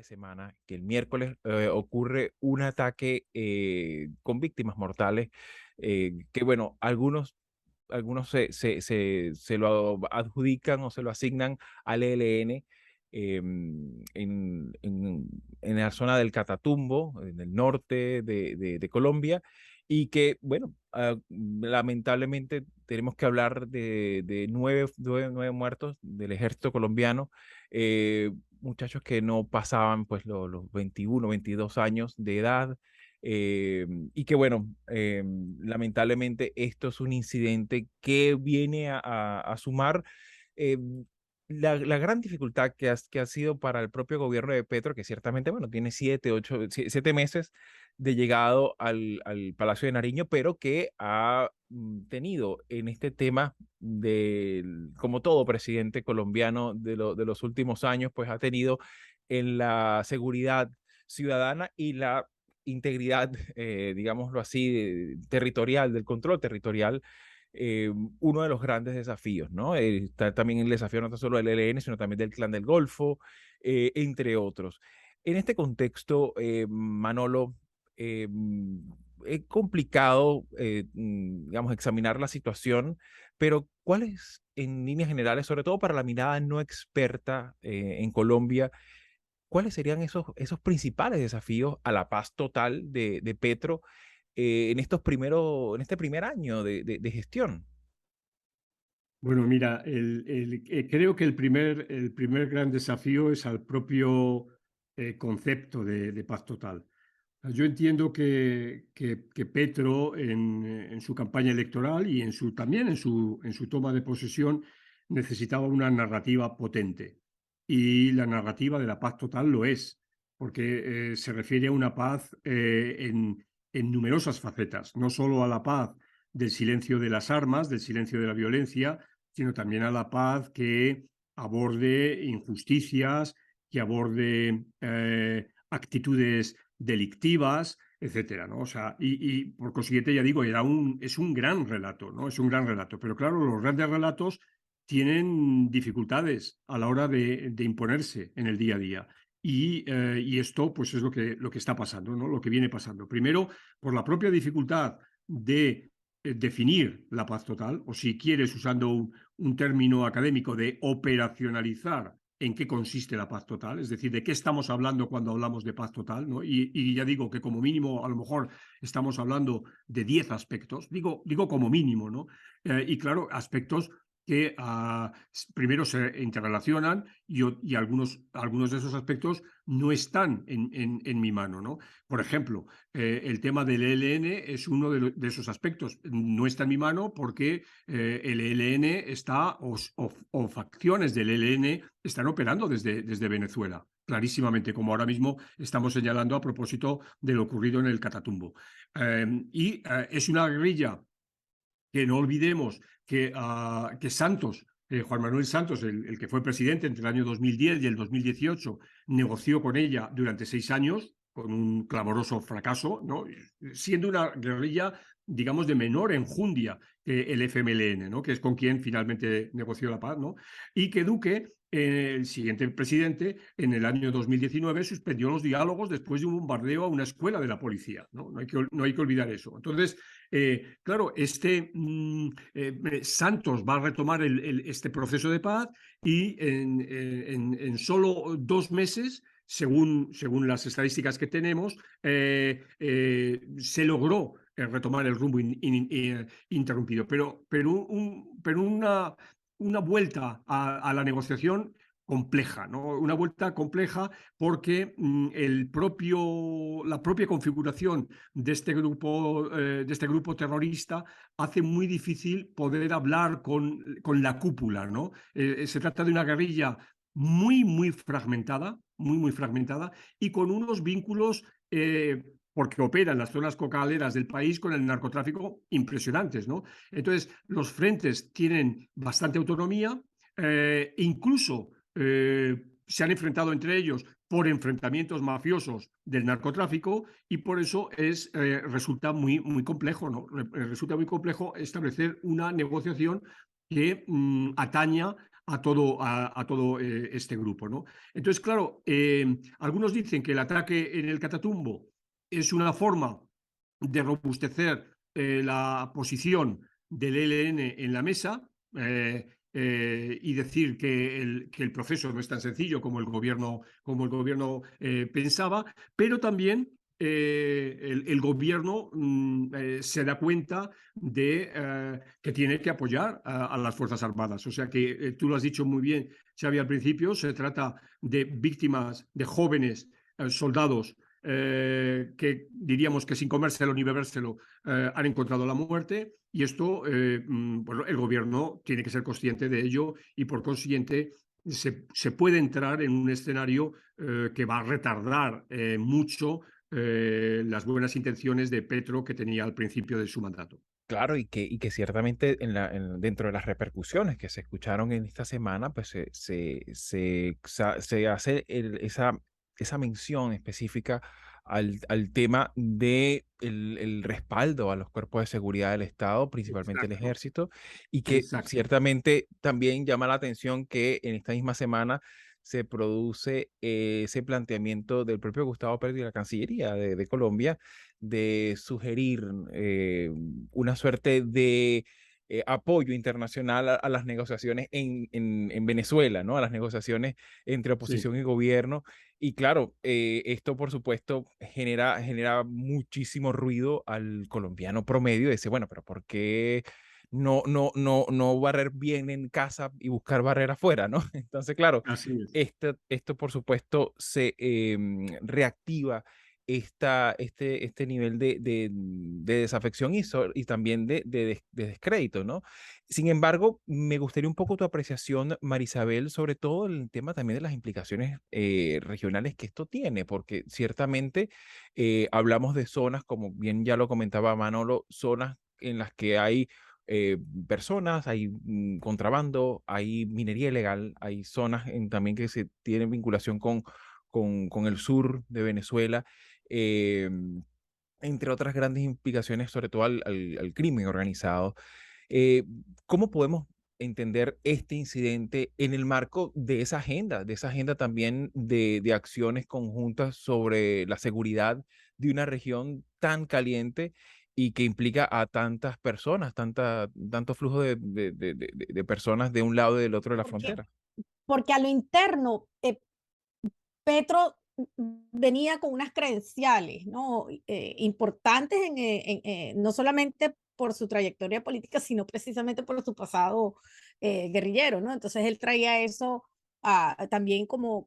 semana que el miércoles ocurre un ataque con víctimas mortales que, bueno, algunos se lo adjudican o se lo asignan al ELN en la zona del Catatumbo, en el norte de Colombia, y que, bueno, lamentablemente tenemos que hablar de nueve muertos del ejército colombiano, muchachos que no pasaban pues los 21, 22 años de edad. Y que bueno, lamentablemente esto es un incidente que viene a sumar eh, la gran dificultad que ha sido para el propio gobierno de Petro, que ciertamente, bueno, tiene 7 meses de llegado al Palacio de Nariño, pero que ha tenido en este tema como todo presidente colombiano de los últimos años, pues ha tenido en la seguridad ciudadana y la integridad, digámoslo así, territorial, del control territorial, uno de los grandes desafíos, ¿no? Está también el desafío no solo del ELN, sino también del Clan del Golfo, entre otros. En este contexto, Manolo, eh, es complicado, digamos, examinar la situación, pero ¿cuáles, en líneas generales, sobre todo para la mirada no experta en Colombia, cuáles serían esos principales desafíos a la paz total de Petro en este primer año de gestión? Bueno, mira, creo que el primer gran desafío es al propio concepto de paz total. Yo entiendo que Petro en su campaña electoral y también en su toma de posesión necesitaba una narrativa potente. Y la narrativa de la paz total lo es, porque se refiere a una paz en numerosas facetas, no solo a la paz del silencio de las armas, del silencio de la violencia, sino también a la paz que aborde injusticias, que aborde actitudes delictivas, etcétera, ¿no? O sea, y por consiguiente, ya digo, es un gran relato, ¿no? Es un gran relato. Pero claro, los grandes relatos tienen dificultades a la hora de imponerse en el día a día. Y esto, pues, es lo que está pasando, ¿no? Lo que viene pasando. Primero, por la propia dificultad de definir la paz total, o si quieres, usando un término académico, de operacionalizar en qué consiste la paz total, es decir, de qué estamos hablando cuando hablamos de paz total, ¿no? Y ya digo que como mínimo a lo mejor estamos hablando de 10 aspectos, digo como mínimo, ¿no? Y claro, aspectos que primero se interrelacionan y algunos de esos aspectos no están en mi mano, ¿no? Por ejemplo, el tema del ELN es uno de esos aspectos. No está en mi mano porque el ELN está, o facciones del ELN están operando desde Venezuela, clarísimamente, como ahora mismo estamos señalando a propósito de lo ocurrido en el Catatumbo. Es una guerrilla que no olvidemos que Santos, Juan Manuel Santos, el que fue presidente entre el año 2010 y el 2018, negoció con ella durante 6 años, con un clamoroso fracaso, ¿no? Siendo una guerrilla, digamos, de menor enjundia que el FMLN, ¿no? Que es con quien finalmente negoció la paz, ¿no? Y que Duque, el siguiente presidente, en el año 2019 suspendió los diálogos después de un bombardeo a una escuela de la policía, ¿no? No hay que olvidar eso. Entonces, claro, Santos va a retomar este proceso de paz y en solo 2 meses, según las estadísticas que tenemos, se logró retomar el rumbo interrumpido. Pero una vuelta a la negociación compleja, ¿no? Una vuelta compleja porque la propia configuración de este grupo terrorista hace muy difícil poder hablar con la cúpula, ¿no? Se trata de una guerrilla muy, muy fragmentada y con unos vínculos, porque opera en las zonas cocaleras del país con el narcotráfico impresionantes, ¿no? Entonces, los frentes tienen bastante autonomía, incluso se han enfrentado entre ellos por enfrentamientos mafiosos del narcotráfico y por eso resulta muy, muy complejo, ¿no? Resulta muy complejo establecer una negociación que ataña a todo este grupo, ¿no? Entonces, claro, algunos dicen que el ataque en el Catatumbo es una forma de robustecer la posición del ELN en la mesa, y decir que el proceso no es tan sencillo como el gobierno pensaba, pero también el gobierno se da cuenta de que tiene que apoyar a las Fuerzas Armadas. O sea que tú lo has dicho muy bien, Xavi, al principio, se trata de víctimas, de jóvenes soldados que diríamos que sin comérselo ni bebérselo han encontrado la muerte, y esto bueno, el gobierno tiene que ser consciente de ello, y por consiguiente se puede entrar en un escenario que va a retardar mucho las buenas intenciones de Petro que tenía al principio de su mandato. Claro, y que ciertamente dentro de las repercusiones que se escucharon en esta semana, pues se hace esa mención específica al tema de el respaldo a los cuerpos de seguridad del Estado, principalmente el Exacto, ejército, y que exacto. ciertamente también llama la atención que en esta misma semana se produce ese planteamiento del propio Gustavo Petro y la Cancillería de Colombia de sugerir una suerte de apoyo internacional a las negociaciones en Venezuela, ¿no? A las negociaciones entre Sí, oposición y gobierno. Y claro, esto por supuesto genera muchísimo ruido al colombiano promedio. Dice, bueno, pero ¿por qué no barrer bien en casa y buscar barrer afuera, ¿no? Entonces, claro, así es. esto por supuesto se reactiva este nivel de desafección y también de descrédito, ¿no? Sin embargo, me gustaría un poco tu apreciación, Marisabel, sobre todo el tema también de las implicaciones regionales que esto tiene, porque ciertamente hablamos de zonas, como bien ya lo comentaba Manolo, zonas en las que hay personas, hay contrabando, hay minería ilegal, hay zonas también que se tienen vinculación con el sur de Venezuela, eh, entre otras grandes implicaciones, sobre todo al crimen organizado. Eh, ¿Cómo podemos entender este incidente en el marco de esa agenda también de acciones conjuntas sobre la seguridad de una región tan caliente y que implica a tantas personas, tanto flujo de personas de un lado y del otro de la Porque, frontera? porque a lo interno, Petro venía con unas credenciales, ¿no? Importantes no solamente por su trayectoria política, sino precisamente por su pasado guerrillero, ¿no? Entonces él traía eso también como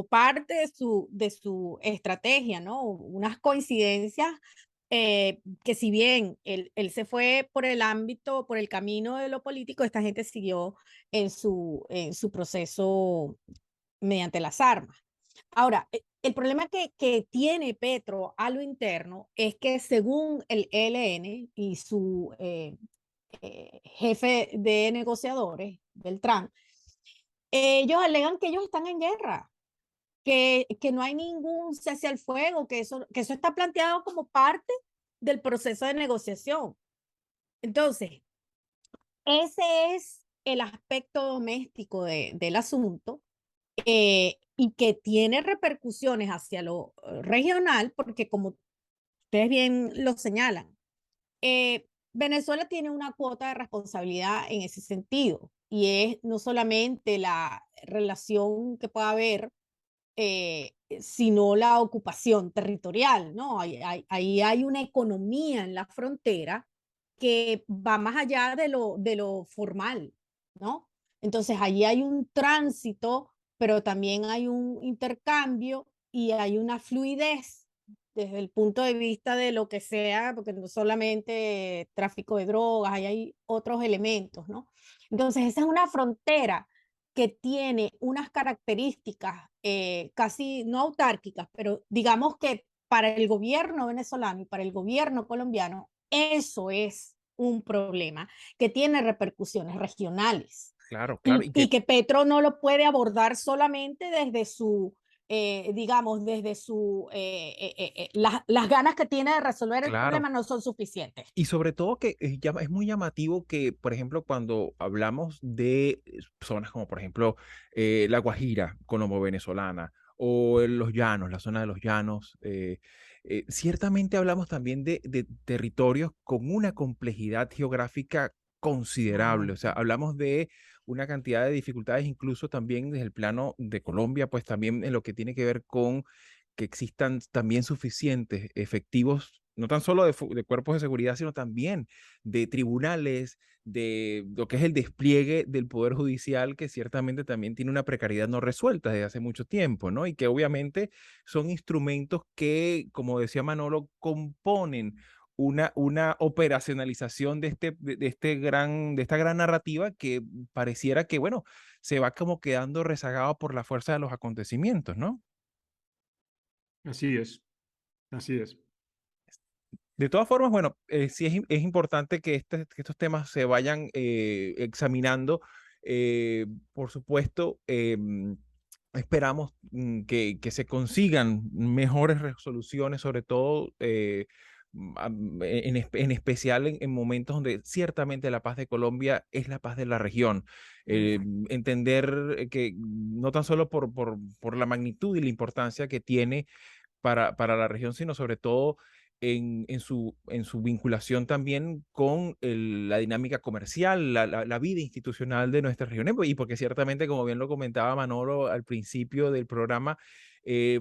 parte de su estrategia, ¿no? Unas coincidencias que si bien él se fue por el ámbito, por el camino de lo político, esta gente siguió en su proceso mediante las armas. Ahora, el problema que tiene Petro a lo interno es que según el ELN y su jefe de negociadores, Beltrán, ellos alegan que ellos están en guerra, que no hay ningún cese al fuego, que eso está planteado como parte del proceso de negociación. Entonces, ese es el aspecto doméstico del asunto, y que tiene repercusiones hacia lo regional, porque como ustedes bien lo señalan, Venezuela tiene una cuota de responsabilidad en ese sentido, y es no solamente la relación que pueda haber, sino la ocupación territorial, ¿no? Ahí hay una economía en la frontera que va más allá de lo formal, ¿no? Entonces, allí hay un tránsito, pero también hay un intercambio y hay una fluidez desde el punto de vista de lo que sea, porque no solamente tráfico de drogas, ahí hay otros elementos, ¿no? Entonces, esa es una frontera que tiene unas características casi no autárquicas, pero digamos que para el gobierno venezolano y para el gobierno colombiano, eso es un problema que tiene repercusiones regionales Claro, claro, y y que que Petro no lo puede abordar solamente desde su digamos, desde las ganas que tiene de resolver el Claro. problema no son suficientes. Y sobre todo que es muy llamativo que, por ejemplo, cuando hablamos de zonas como, por ejemplo, La Guajira, colombo-venezolana, o en los llanos, la zona de los llanos, ciertamente hablamos también de territorios con una complejidad geográfica considerable. O sea, hablamos de una cantidad de dificultades, incluso también desde el plano de Colombia, pues también en lo que tiene que ver con que existan también suficientes efectivos, no tan solo de cuerpos de seguridad, sino también de tribunales, de lo que es el despliegue del Poder Judicial, que ciertamente también tiene una precariedad no resuelta desde hace mucho tiempo, ¿no? Y que obviamente son instrumentos que, como decía Manolo, componen una operacionalización de esta gran narrativa que pareciera que, bueno, se va como quedando rezagado por la fuerza de los acontecimientos, ¿no? Así es, así es. De todas formas, bueno, sí es importante que, que estos temas se vayan examinando. Por supuesto, esperamos que se consigan mejores resoluciones, sobre todo en especial en momentos donde ciertamente la paz de Colombia es la paz de la región. Entender que no tan solo por la magnitud y la importancia que tiene para la región, sino sobre todo en su vinculación también con la dinámica comercial, la vida institucional de nuestra región. Y porque ciertamente, como bien lo comentaba Manolo al principio del programa,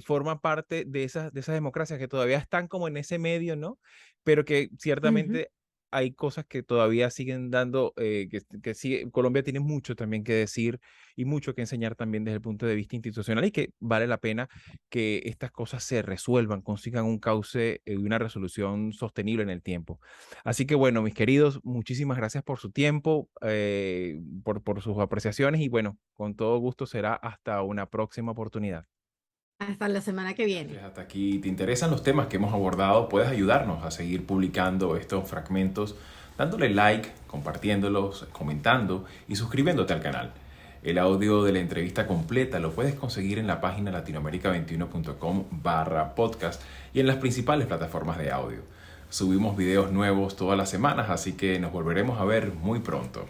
forma parte de esas democracias que todavía están como en ese medio, ¿no? Pero que Ujú. ciertamente hay cosas que todavía siguen dando, que sigue, Colombia tiene mucho también que decir y mucho que enseñar también desde el punto de vista institucional y que vale la pena que estas cosas se resuelvan, consigan un cauce y una resolución sostenible en el tiempo. Así que bueno, mis queridos, muchísimas gracias por su tiempo, por sus apreciaciones y bueno, con todo gusto será hasta una próxima oportunidad. Hasta la semana que viene. Hasta aquí, ¿te interesan los temas que hemos abordado? Puedes ayudarnos a seguir publicando estos fragmentos dándole like, compartiéndolos, comentando y suscribiéndote al canal. El audio de la entrevista completa lo puedes conseguir en la página latinoamerica21.com/podcast y en las principales plataformas de audio. Subimos videos nuevos todas las semanas, así que nos volveremos a ver muy pronto.